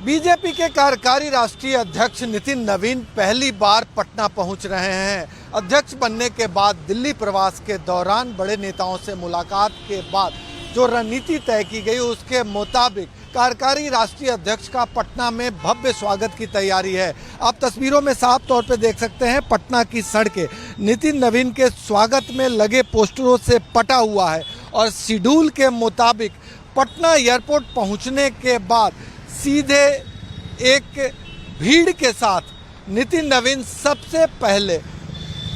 BJP के कार्यकारी राष्ट्रीय अध्यक्ष नितिन नवीन पहली बार पटना पहुंच रहे हैं। अध्यक्ष बनने के बाद दिल्ली प्रवास के दौरान बड़े नेताओं से मुलाकात के बाद जो रणनीति तय की गई उसके मुताबिक कार्यकारी राष्ट्रीय अध्यक्ष का पटना में भव्य स्वागत की तैयारी है। आप तस्वीरों में साफ तौर पे देख सकते हैं पटना की सड़कें नितिन नवीन के स्वागत में लगे पोस्टरों से पटा हुआ है और शेड्यूल के मुताबिक पटना एयरपोर्ट पहुंचने के बाद सीधे एक भीड़ के साथ नितिन नवीन सबसे पहले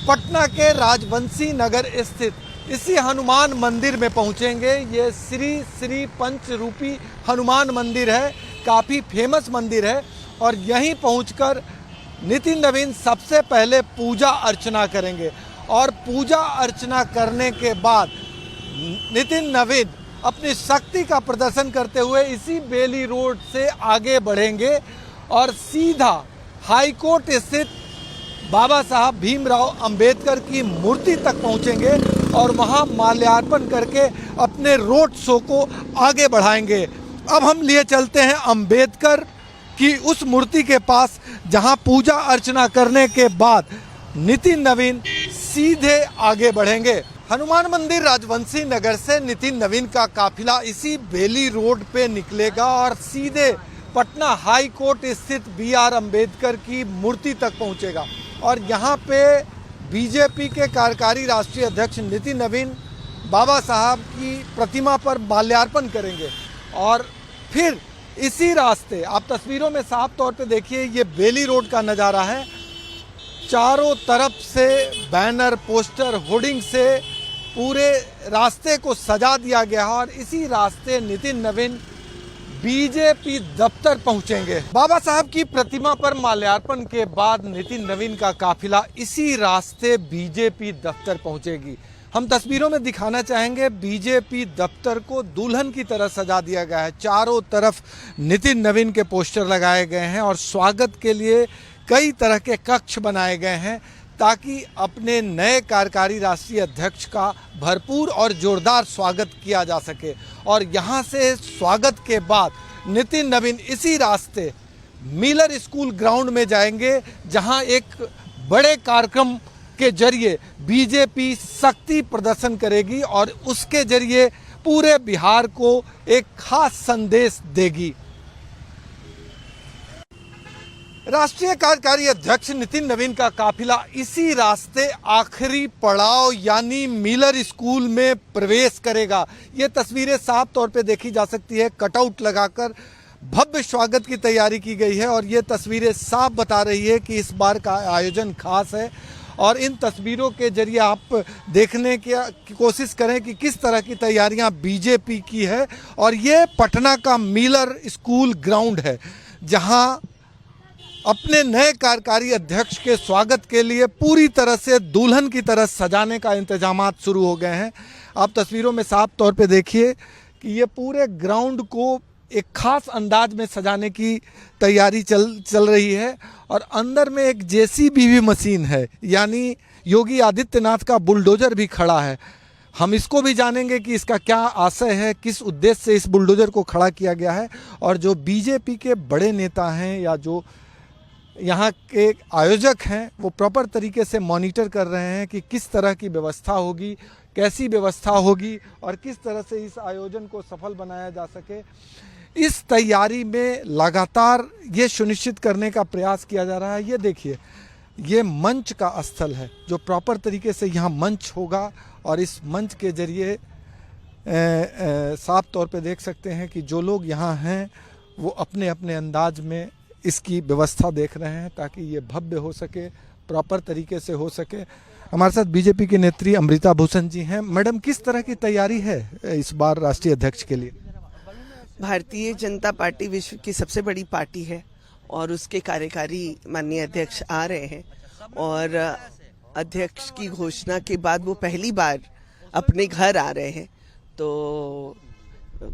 पटना के राजवंशी नगर स्थित इसी हनुमान मंदिर में पहुंचेंगे। ये श्री पंच रूपी हनुमान मंदिर है, काफ़ी फेमस मंदिर है और यहीं पहुंचकर नितिन नवीन सबसे पहले पूजा अर्चना करेंगे और पूजा अर्चना करने के बाद नितिन नवीन अपनी शक्ति का प्रदर्शन करते हुए इसी बेली रोड से आगे बढ़ेंगे और सीधा हाईकोर्ट स्थित बाबा साहब भीमराव अंबेडकर की मूर्ति तक पहुंचेंगे और वहां माल्यार्पण करके अपने रोड शो को आगे बढ़ाएंगे। अब हम लिए चलते हैं अंबेडकर की उस मूर्ति के पास जहां पूजा अर्चना करने के बाद नितिन नवीन सीधे आगे बढ़ेंगे। हनुमान मंदिर राजवंशी नगर से नितिन नवीन का काफिला इसी बेली रोड पे निकलेगा और सीधे पटना हाई कोर्ट स्थित BR अंबेडकर की मूर्ति तक पहुंचेगा और यहां पे बीजेपी के कार्यकारी राष्ट्रीय अध्यक्ष नितिन नवीन बाबा साहब की प्रतिमा पर माल्यार्पण करेंगे और फिर इसी रास्ते आप तस्वीरों में साफ तौर पे देखिए ये बेली रोड का नज़ारा है। चारों तरफ से बैनर पोस्टर होर्डिंग से पूरे रास्ते को सजा दिया गया है और इसी रास्ते नितिन नवीन बीजेपी दफ्तर पहुंचेंगे। बाबा साहब की प्रतिमा पर माल्यार्पण के बाद नितिन नवीन का काफिला इसी रास्ते बीजेपी दफ्तर पहुंचेगी। हम तस्वीरों में दिखाना चाहेंगे बीजेपी दफ्तर को दुल्हन की तरह सजा दिया गया है। चारों तरफ नितिन नवीन के पोस्टर लगाए गए हैं और स्वागत के लिए कई तरह के कक्ष बनाए गए हैं ताकि अपने नए कार्यकारी राष्ट्रीय अध्यक्ष का भरपूर और जोरदार स्वागत किया जा सके। और यहाँ से स्वागत के बाद नितिन नवीन इसी रास्ते मिलर स्कूल ग्राउंड में जाएंगे जहाँ एक बड़े कार्यक्रम के जरिए बीजेपी शक्ति प्रदर्शन करेगी और उसके जरिए पूरे बिहार को एक खास संदेश देगी। राष्ट्रीय कार्यकारी अध्यक्ष नितिन नवीन का काफिला इसी रास्ते आखिरी पड़ाव यानी मिलर स्कूल में प्रवेश करेगा। ये तस्वीरें साफ तौर पे देखी जा सकती है। कटआउट लगाकर भव्य स्वागत की तैयारी की गई है और ये तस्वीरें साफ बता रही है कि इस बार का आयोजन खास है और इन तस्वीरों के जरिए आप देखने की कोशिश करें कि किस तरह की तैयारियां बीजेपी की है। और ये पटना का मिलर स्कूल ग्राउंड है जहां अपने नए कार्यकारी अध्यक्ष के स्वागत के लिए पूरी तरह से दुल्हन की तरह सजाने का इंतजामात शुरू हो गए हैं। आप तस्वीरों में साफ तौर पे देखिए कि ये पूरे ग्राउंड को एक खास अंदाज में सजाने की तैयारी चल रही है और अंदर में एक JCB भी मशीन है यानी योगी आदित्यनाथ का बुलडोजर भी खड़ा है। हम इसको भी जानेंगे कि इसका क्या आशय है, किस उद्देश्य से इस बुलडोजर को खड़ा किया गया है और जो बीजेपी के बड़े नेता हैं या जो यहाँ के आयोजक हैं वो प्रॉपर तरीके से मॉनिटर कर रहे हैं कि किस तरह की व्यवस्था होगी, कैसी व्यवस्था होगी और किस तरह से इस आयोजन को सफल बनाया जा सके। इस तैयारी में लगातार ये सुनिश्चित करने का प्रयास किया जा रहा है। ये देखिए ये मंच का स्थल है जो प्रॉपर तरीके से यहाँ मंच होगा और इस मंच के जरिए साफ तौर पे देख सकते हैं कि जो लोग यहाँ हैं वो अपने अपने अंदाज में इसकी व्यवस्था देख रहे हैं ताकि ये भव्य हो सके, प्रॉपर तरीके से हो सके। हमारे साथ बीजेपी के नेत्री अमृता भूषण जी हैं। मैडम किस तरह की तैयारी है इस बार राष्ट्रीय अध्यक्ष के लिए? भारतीय जनता पार्टी विश्व की सबसे बड़ी पार्टी है और उसके कार्यकारी माननीय अध्यक्ष आ रहे हैं और अध्यक्ष की घोषणा के बाद वो पहली बार अपने घर आ रहे हैं तो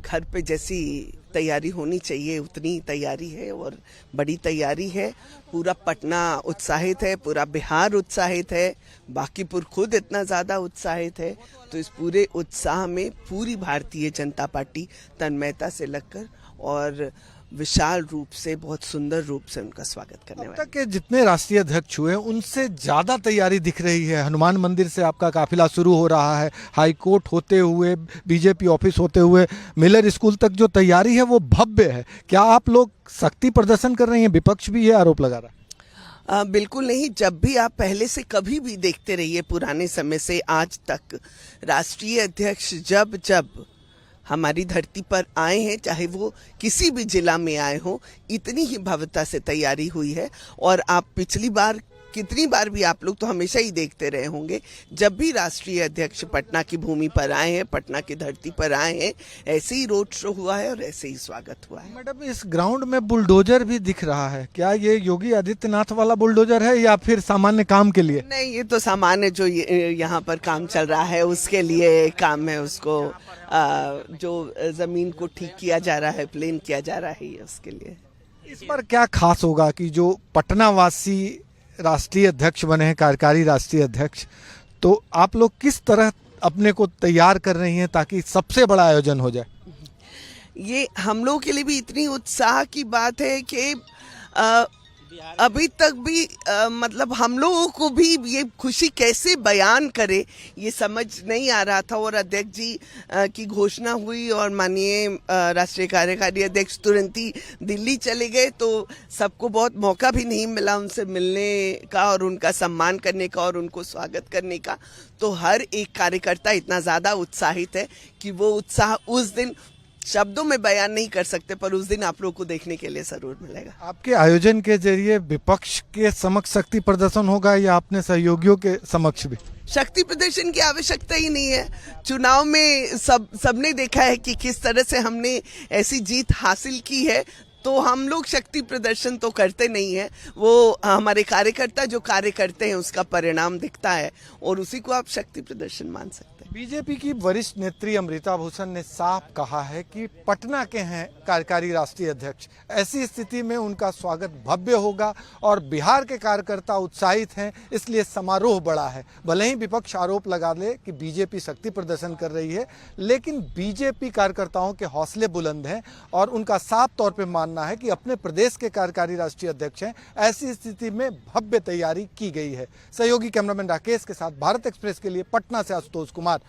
घर पे जैसी तैयारी होनी चाहिए उतनी तैयारी है और बड़ी तैयारी है। पूरा पटना उत्साहित है, पूरा बिहार उत्साहित है, बांकीपुर खुद इतना ज़्यादा उत्साहित है। तो इस पूरे उत्साह में पूरी भारतीय जनता पार्टी तन्मयता से लगकर और विशाल रूप से, बहुत सुंदर रूप से उनका स्वागत करने अब वाले तक के जितने राष्ट्रीय अध्यक्ष हुए उनसे ज्यादा तैयारी दिख रही है। हनुमान मंदिर से आपका काफिला शुरू हो रहा है, हाई कोर्ट होते हुए, बीजेपी ऑफिस होते हुए, मिलर स्कूल तक जो तैयारी है वो भव्य है। क्या आप लोग शक्ति प्रदर्शन कर रही हैं? विपक्ष भी ये आरोप लगा रहा है। बिल्कुल नहीं। जब भी आप पहले से कभी भी देखते रहिए, पुराने समय से आज तक राष्ट्रीय अध्यक्ष जब जब हमारी धरती पर आए हैं, चाहे वो किसी भी जिला में आए हों, इतनी ही भव्यता से तैयारी हुई है। और आप पिछली बार कितनी बार भी आप लोग तो हमेशा ही देखते रहे होंगे, जब भी राष्ट्रीय अध्यक्ष पटना की भूमि पर आए हैं, पटना की धरती पर आए हैं, ऐसे ही रोड शो हुआ है और ऐसे ही स्वागत हुआ है। मैडम, इस ग्राउंड में बुलडोजर भी दिख रहा है, क्या ये योगी आदित्यनाथ वाला बुलडोजर है या फिर सामान्य काम के लिए? नहीं, ये तो सामान्य जो यहाँ पर काम चल रहा है उसके लिए काम है। उसको जो जमीन को ठीक किया जा रहा है, प्लेन किया जा रहा है, उसके लिए। इस पर क्या खास होगा कि जो पटना वासी राष्ट्रीय अध्यक्ष बने हैं, कार्यकारी राष्ट्रीय अध्यक्ष, तो आप लोग किस तरह अपने को तैयार कर रही हैं ताकि सबसे बड़ा आयोजन हो जाए? ये हम लोगों के लिए भी इतनी उत्साह की बात है कि अभी तक भी मतलब हम लोगों को भी ये खुशी कैसे बयान करे ये समझ नहीं आ रहा था। और अध्यक्ष जी की घोषणा हुई और माननीय राष्ट्रीय कार्यकारी अध्यक्ष तुरंत ही दिल्ली चले गए, तो सबको बहुत मौका भी नहीं मिला उनसे मिलने का और उनका सम्मान करने का और उनको स्वागत करने का। तो हर एक कार्यकर्ता इतना ज़्यादा उत्साहित है कि वो उत्साह उस दिन शब्दों में बयान नहीं कर सकते, पर उस दिन आप लोगों को देखने के लिए जरूर मिलेगा। आपके आयोजन के जरिए विपक्ष के समक्ष शक्ति प्रदर्शन होगा या अपने सहयोगियों के समक्ष भी? शक्ति प्रदर्शन की आवश्यकता ही नहीं है। चुनाव में सबने देखा है कि किस तरह से हमने ऐसी जीत हासिल की है, तो हम लोग शक्ति प्रदर्शन तो करते नहीं है। वो हमारे कार्यकर्ता जो कार्य करते हैं उसका परिणाम दिखता है और उसी को आप शक्ति प्रदर्शन मान सकते हैं। बीजेपी की वरिष्ठ नेत्री अमृता भूषण ने साफ कहा है कि पटना के हैं कार्यकारी राष्ट्रीय अध्यक्ष, ऐसी स्थिति में उनका स्वागत भव्य होगा और बिहार के कार्यकर्ता उत्साहित हैं, इसलिए समारोह बड़ा है। भले ही विपक्ष आरोप लगा ले कि बीजेपी शक्ति प्रदर्शन कर रही है, लेकिन बीजेपी कार्यकर्ताओं के हौसले बुलंद हैं और उनका साफ तौर पर मानना है कि अपने प्रदेश के कार्यकारी राष्ट्रीय अध्यक्ष हैं। ऐसी स्थिति में भव्य तैयारी की गई है। सहयोगी कैमरामैन राकेश के साथ भारत एक्सप्रेस के लिए पटना से आशुतोष कुमार।